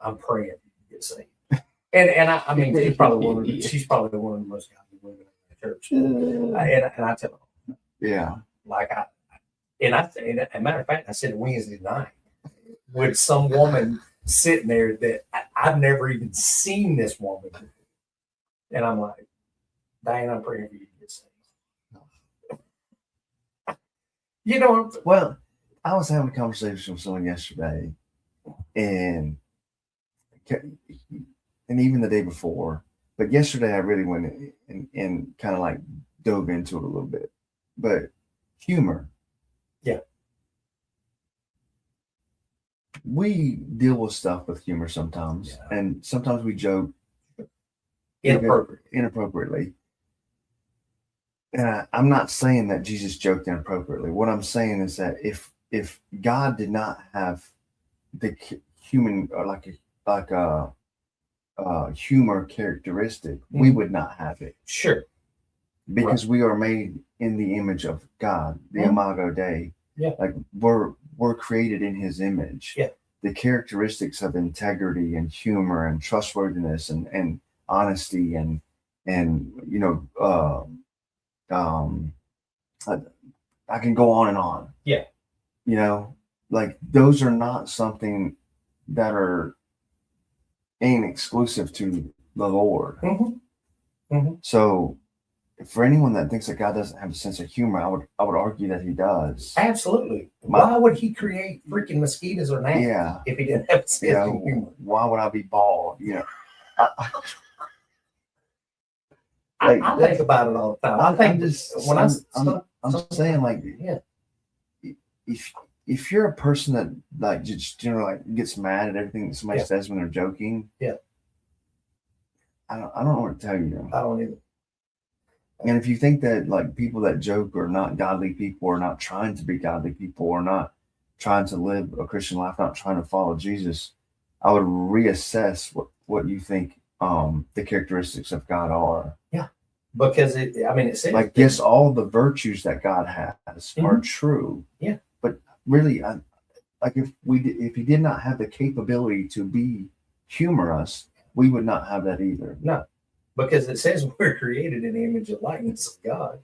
I'm praying you get saved. And I mean, she's probably one of the most godly women in the church. And I tell her, yeah, like as a matter of fact, I said Wednesday night with some woman sitting there that I've never even seen this woman before. And I'm like, Diane, I'm praying for you to get saved. You know, Well, I was having a conversation with someone yesterday, and even the day before, but yesterday I really went and kind of like dove into it a little bit. But humor. Yeah. We deal with stuff with humor sometimes, and sometimes we joke inappropriately. And I'm not saying that Jesus joked inappropriately. What I'm saying is that if God did not have the human or like a humor characteristic, we would not have it. Sure. Because we are made in the image of God, the Imago Dei. Yeah. Like we're created in His image. Yeah. The characteristics of integrity and humor and trustworthiness and honesty and I can go on and on. Yeah. Like those are not something that ain't exclusive to the Lord. Mm-hmm. Mm-hmm. So for anyone that thinks that God doesn't have a sense of humor, I would argue that He does. Absolutely. Why would He create freaking mosquitoes or gnats if He didn't have a sense of humor? Why would I be bald? I think about it all the time. I'm saying like, if you're a person that like just generally like gets mad at everything that somebody says when they're joking, I don't know what to tell you. I don't either. And if you think that like people that joke are not godly people, or not trying to be godly people, or not trying to live a Christian life, not trying to follow Jesus, I would reassess what you think the characteristics of God are. Yeah. Because it says like, yes, all the virtues that God has are true. Yeah. But really, like if He did not have the capability to be humorous, we would not have that either. No. Because it says we're created in the image and likeness of God.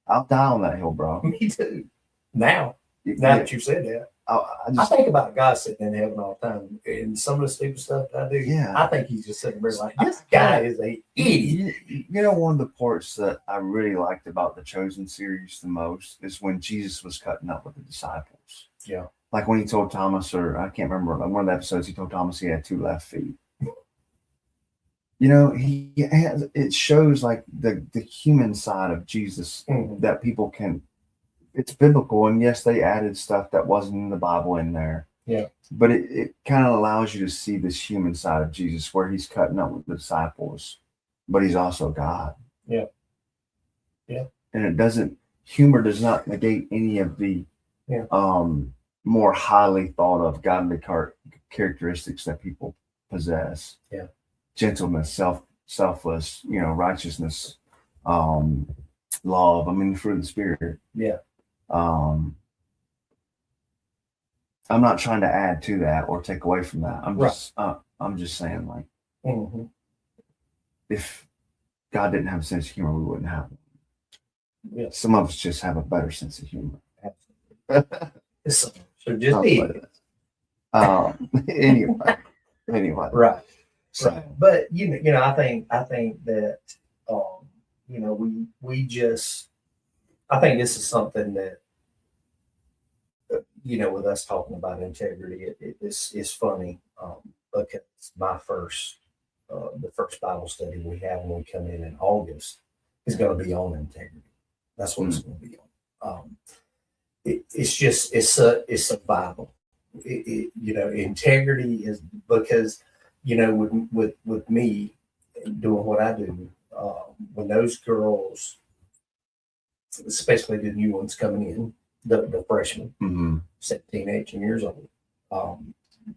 I'll die on that hill, bro. Me too. Now that you said that, I think about God sitting in heaven all the time, and some of the stupid stuff that I do. Yeah, I think He's just sitting there like, this guy is a idiot. One of the parts that I really liked about the Chosen series the most is when Jesus was cutting up with the disciples. Yeah, like when He told Thomas, or I can't remember, like one of the episodes, He told Thomas he had 2 left feet. It shows like the human side of Jesus that people can. It's biblical, and yes, they added stuff that wasn't in the Bible in there. Yeah, but it kind of allows you to see this human side of Jesus, where He's cutting up with the disciples, but He's also God. Yeah, yeah, and humor does not negate any of the more highly thought of godly characteristics that people possess. Yeah. Gentleness, selfless, righteousness, love. The fruit of the Spirit. Yeah. I'm not trying to add to that or take away from that. I'm just saying, like, if God didn't have a sense of humor, we wouldn't have it. Yeah. Some of us just have a better sense of humor. Absolutely. So just be. Anyway. Right. So, right. But I think that I think this is something that with us talking about integrity, it's funny because the first Bible study we have when we come in August is going to be on integrity. That's what it's going to be on. It's a Bible. Integrity is because. With me doing what I do, when those girls, especially the new ones coming in, the freshmen, 17, 18 years old,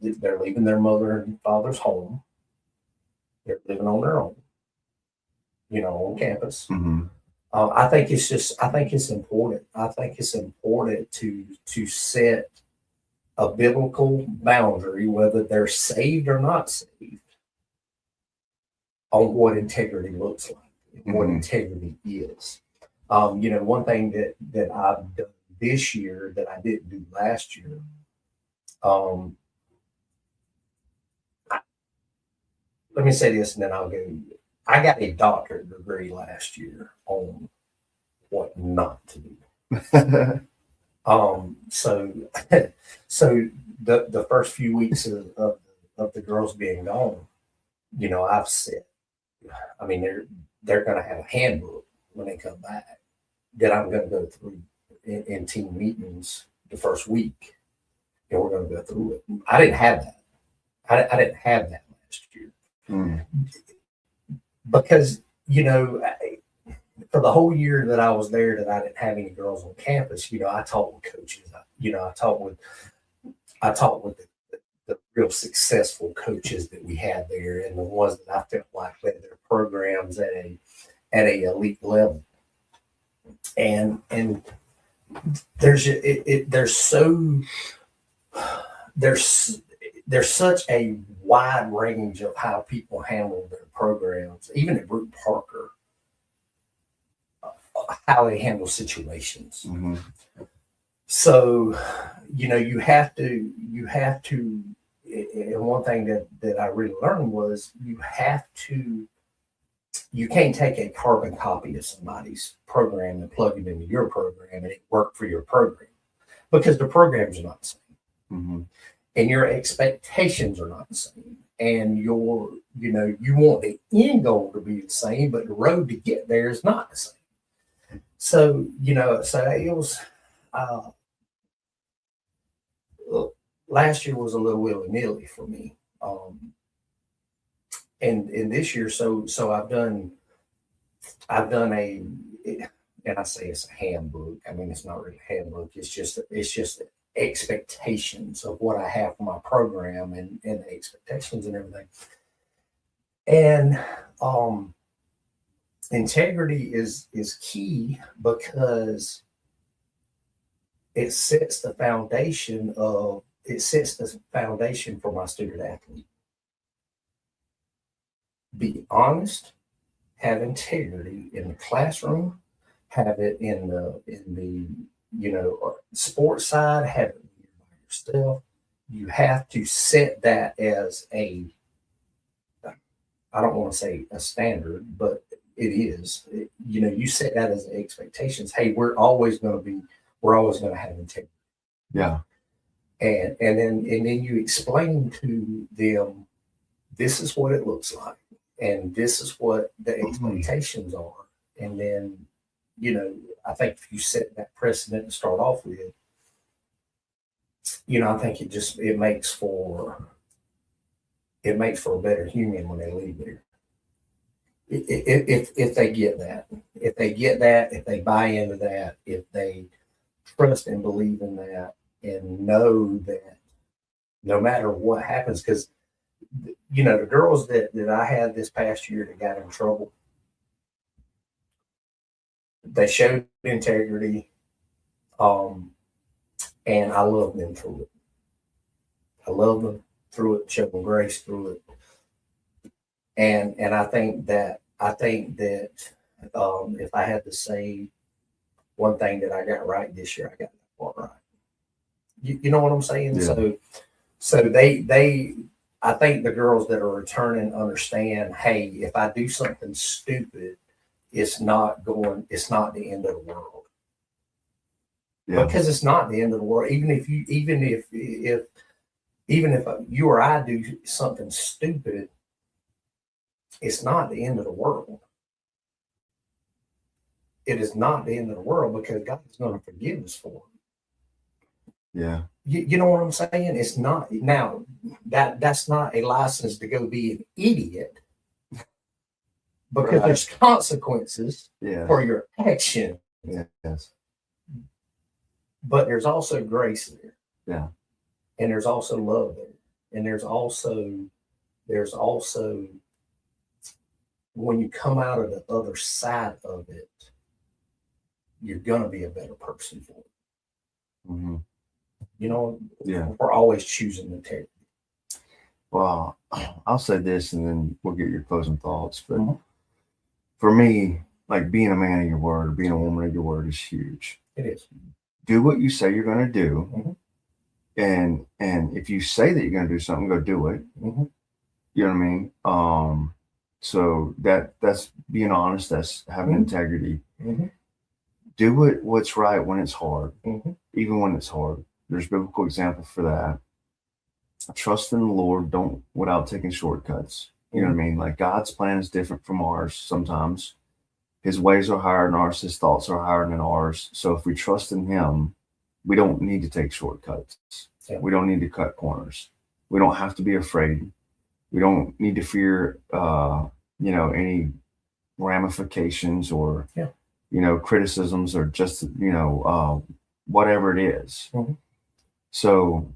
they're leaving their mother and father's home. They're living on their own, on campus. I think it's important. I think it's important to set a biblical boundary, whether they're saved or not saved, on what integrity looks like, and what integrity is. One thing that I've done this year that I didn't do last year, let me say this and then I'll go. I got a doctorate degree last year on what not to do. So so the first few weeks of the girls being gone, I've said, I mean, they're going to have a handbook when they come back that I'm going to go through in team meetings the first week, and we're going to go through it. I didn't have that. I didn't have that last year because for the whole year that I was there, that I didn't have any girls on campus. I talked with coaches. I talked with the real successful coaches that we had there, and the ones that I felt like led their programs at a elite level. And there's such a wide range of how people handle their programs, even at Brute Parker, how they handle situations. Mm-hmm. So, you have to, and one thing that I really learned was you can't take a carbon copy of somebody's program and plug it into your program and it work for your program, because the programs are not the same. Mm-hmm. And your expectations are not the same. And you want the end goal to be the same, but the road to get there is not the same. So, so it was, last year was a little willy-nilly for me. And this year, so I've done a, and I say it's a handbook. I mean, it's not really a handbook. It's just expectations of what I have for my program and the expectations and everything. And integrity is key because it sets the foundation for my student athlete. Be honest, have integrity in the classroom, have it in the sports side, have it by yourself. You have to set that as I don't want to say a standard, but it is. You set that as expectations. Hey, we're always going to have integrity. Yeah. And then you explain to them, this is what it looks like, and this is what the expectations are. And then, I think if you set that precedent to start off with, I think it makes for a better human when they leave there. If they get that, if they buy into that, if they trust and believe in that, and know that no matter what happens, because the girls that I had this past year that got in trouble, they showed integrity, and I love them through it. I love them through it, show them grace through it. And I think that if I had to say one thing that I got right this year, I got that part right. You know what I'm saying? Yeah. So they I think the girls that are returning understand, hey, if I do something stupid, it's not the end of the world. Yeah. Because it's not the end of the world. Even if you or I do something stupid, it's not the end of the world. It is not the end of the world, because God is going to forgive us for it. Yeah. You know what I'm saying? It's not. Now, that's not a license to go be an idiot, because there's consequences for your action. Yes. But there's also grace there. Yeah. And there's also love there. And there's also when you come out of the other side of it, you're going to be a better person for it. Mm-hmm. We're always choosing integrity. Well, I'll say this and then we'll get your closing thoughts. But for me, like, being a man of your word, or being a woman of your word is huge. It is. Do what you say you're going to do. Mm-hmm. And if you say that you're going to do something, go do it. Mm-hmm. You know what I mean? So that's being honest. That's having Mhm. integrity. Mm-hmm. Do what's right when it's hard, Mm-hmm. even when it's hard. There's biblical example for that. Trust in the Lord, don't without taking shortcuts. You know what I mean? Like God's plan is different from ours sometimes. His ways are higher than ours, his thoughts are higher than ours. So if we trust in him, we don't need to take shortcuts. Yeah. We don't need to cut corners. We don't have to be afraid. We don't need to fear any ramifications or Yeah. criticisms or just whatever it is. Mm-hmm. So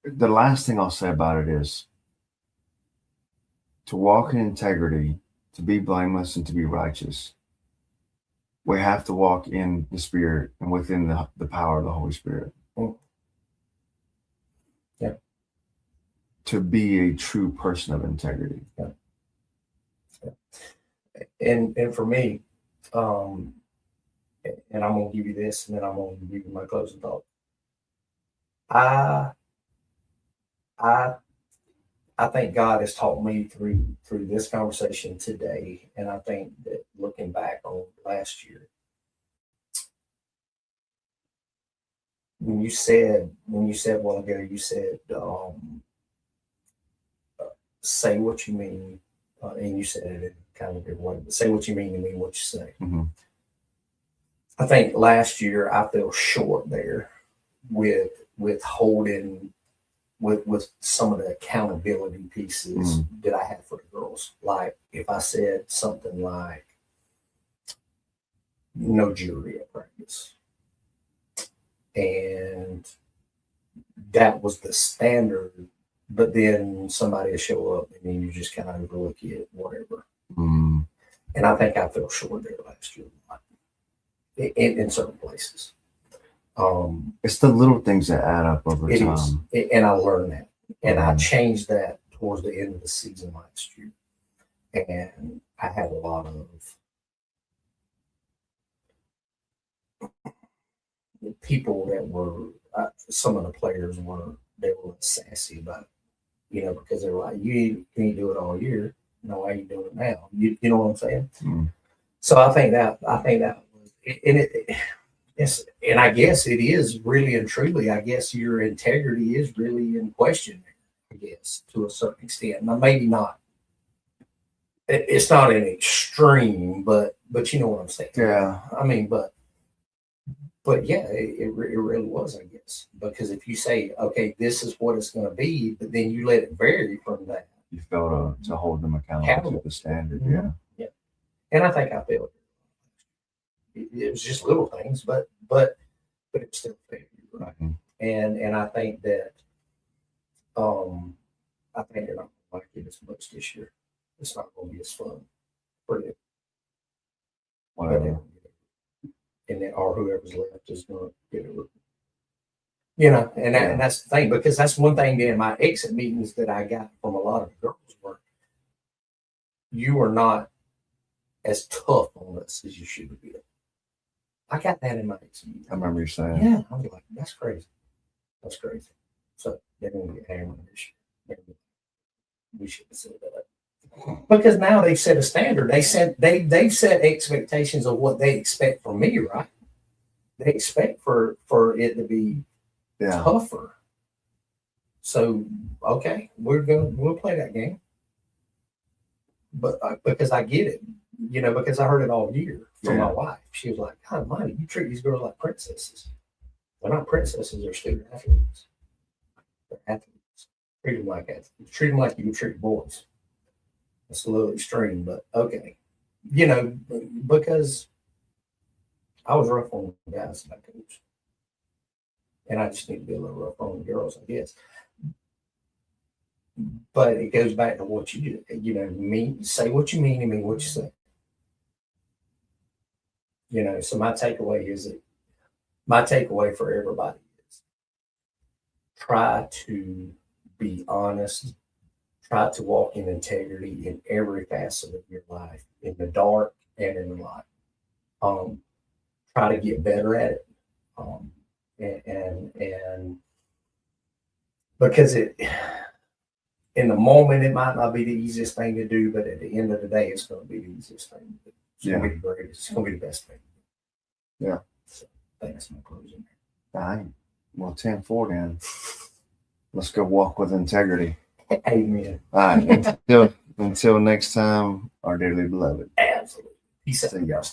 the last thing I'll say about it is to walk in integrity, to be blameless, and to be righteous. We have to walk in the Spirit and within the power of the Holy Spirit. Mm-hmm. Yeah. To be a true person of integrity. Yeah. Yeah. And for me, and I'm gonna give you this, and then I'm gonna give you my closing thought. I I I think God has taught me through this conversation today, and I think that looking back on last year, when you said a while ago, you said say what you mean, and you said it in kind of a good way, but say what you mean and mean what you say. Mm-hmm. I think last year I fell short there with holding with some of the accountability pieces that I had for the girls. Like if I said something like no jewelry at practice, and that was the standard, but then somebody will show up and then you just kind of overlook it, whatever. Mm. And I think I fell short there last year in certain places. It's the little things that add up over It time. is, and I learned that, and I changed that towards the end of the season last year, and I had a lot of people that were some of the players were they were sassy about because they were like you can't do it all year. No, why are you doing it now? You know what I'm saying? Mm. So I think that was and yes, and I guess it is really and truly. I guess your integrity is really in question. I guess to a certain extent. Now maybe not. It's not an extreme, but you know what I'm saying. Yeah. I mean, but yeah, it really was, I guess, because if you say, okay, this is what it's going to be, but then you let it vary from that. You fail to hold them accountable to the standard. Mm-hmm. Yeah. Yeah. And I think I failed. It was just little things, but it's still failure. Right. Mm-hmm. And I think that I think they're not going to like it as much this year. It's not going to be as fun for them. Whatever. And then, or whoever's left is going to get it. And that's the thing, because that's one thing in my exit meetings that I got from a lot of the girls were, you are not as tough on us as you should be. I got that in my exit meeting. I remember you saying. Yeah, I was like, that's crazy. That's crazy. So they're going to get hammered this year. We should have said that. Because now they've set a standard. They've set expectations of what they expect from me, right? They expect for it to be tougher. So okay, we'll play that game. But because I get it, because I heard it all year from my wife. She was like, God Almighty, you treat these girls like princesses. They're not princesses, they're student athletes. They're athletes. Treat them like athletes. Treat them like you treat boys. It's a little extreme, but okay. Because I was rough on the guys that I coached. And I just need to be a little rough on the girls, I guess. But it goes back to what you do. Say what you mean and mean what you say. So my takeaway for everybody is try to be honest. Try to walk in integrity in every facet of your life, in the dark and in the light. Try to get better at it, and because in the moment, it might not be the easiest thing to do, but at the end of the day, it's going to be the easiest thing to do. It's going to be the greatest. It's going to be the best thing. Yeah. So I think that's my closing. All right. Well, 10-4 then. Let's go walk with integrity. Amen. All right. Until next time, our dearly beloved. Absolutely. Peace out. See y'all.